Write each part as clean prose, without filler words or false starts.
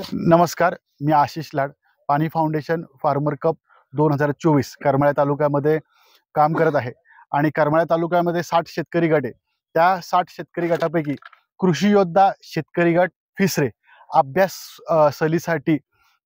नमस्कार, मी आशिष लाड, पाणी foundation farmer cup 2024 Karmala तालुक्यामध्ये काम करत आहे आणि करमाळा तालुक्यामध्ये 60 शेतकरी गट आहे। त्या 60 शेतकरी गटापैकी कृषी योद्धा शेतकरी गट फिसरे अभ्यास सहलीसाठी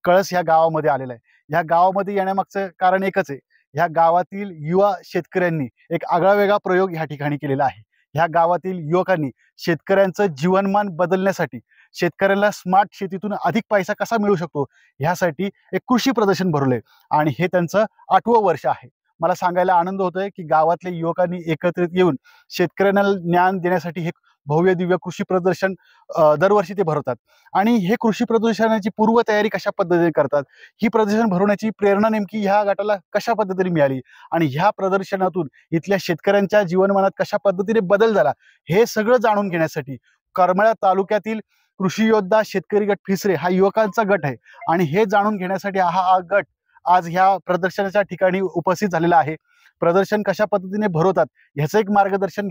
कळस ह्या गावामध्ये आलेला आहे। ह्या गावामध्ये येण्यामागचं कारण एकच आहे, ह्या गावातील युवा शेतकऱ्यांनी एक आगळावेगळा प्रयोग ह्या ठिकाणी केलेला आहे। ह्या गावातील युवकांनी शेतकऱ्यांचं जीवनमान बदलण्यासाठी, शेतकऱ्याला स्मार्ट शेतीतून अधिक पैसा कसा मिळू शकतो ह्यासाठी एक कृषी प्रदर्शन भरवलंय आणि हे त्यांचं 8वं वर्ष आहे। मला सांगायला आनंद होतोय की गावातले युवकांनी एकत्रित येऊन शेतकऱ्यांना ज्ञान देण्यासाठी हे भव्य दिव्य कृषी प्रदर्शन दरवर्षी ते भरवतात आणि हे कृषी प्रदर्शनाची पूर्वतयारी कशा पद्धतीने करतात, ही प्रदर्शन भरवण्याची प्रेरणा नेमकी ह्या गटाला कशा पद्धतीने मिळाली आणि ह्या प्रदर्शनातून इथल्या शेतकऱ्यांच्या जीवनमानात कशा पद्धतीने बदल झाला, हे सगळं जाणून घेण्यासाठी करमाळा तालुक्यातील कृषी योद्धा शेतकरी गट फिसरे हा युवकांचा गट आहे आणि हे जाणून घेण्यासाठी हा गट आज ह्या प्रदर्शनाच्या ठिकाणी उपस्थित झालेला आहे। प्रदर्शन कशा पद्धतीने भरवतात ह्याचं एक मार्गदर्शन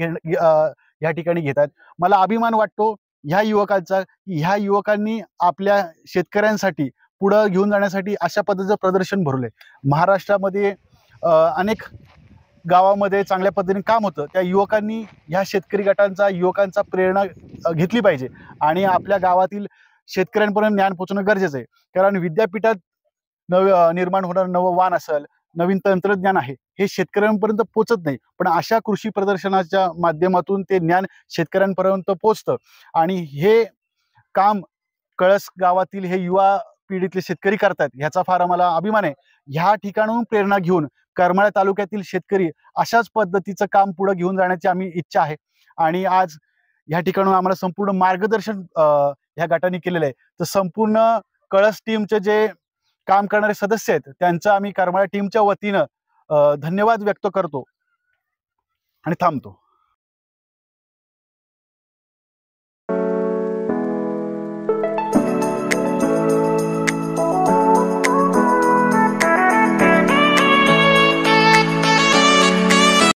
या ठिकाणी घेतात। मला अभिमान वाटतो ह्या युवकांचा, ह्या युवकांनी आपल्या शेतकऱ्यांसाठी पुढे घेऊन जाण्यासाठी अशा पद्धतीचं प्रदर्शन भरवलंय। महाराष्ट्रामध्ये अनेक गावामध्ये चांगल्या पद्धतीने काम होतं, त्या युवकांनी ह्या शेतकरी गटांचा, युवकांचा प्रेरणा घेतली पाहिजे आणि आपल्या गावातील शेतकऱ्यांपर्यंत ज्ञान पोहोचणं गरजेचं आहे। कारण विद्यापीठात निर्माण होणारं नवं वाण असेल, नवीन तंत्रज्ञान आहे, हे शेतकऱ्यांपर्यंत पोहोचत नाही, पण अशा कृषी प्रदर्शनाच्या माध्यमातून ते ज्ञान शेतकऱ्यांपर्यंत पोहोचतं आणि हे काम कळस गावातील हे युवा पिढीतले शेतकरी करतात, ह्याचा फार आम्हाला अभिमान आहे। ह्या ठिकाणून प्रेरणा घेऊन करमाळा तालुक्यातील शेतकरी अशाच पद्धतीचं काम पुढे घेऊन जाण्याची आम्ही इच्छा आहे आणि आज ह्या ठिकाणून आम्हाला संपूर्ण मार्गदर्शन ह्या गटाने केलेलं आहे। तर संपूर्ण कळस टीमचे जे काम करणारे सदस्य आहेत त्यांचं आम्ही करमाळा टीमच्या वतीनं धन्यवाद व्यक्त करतो आणि थांबतो।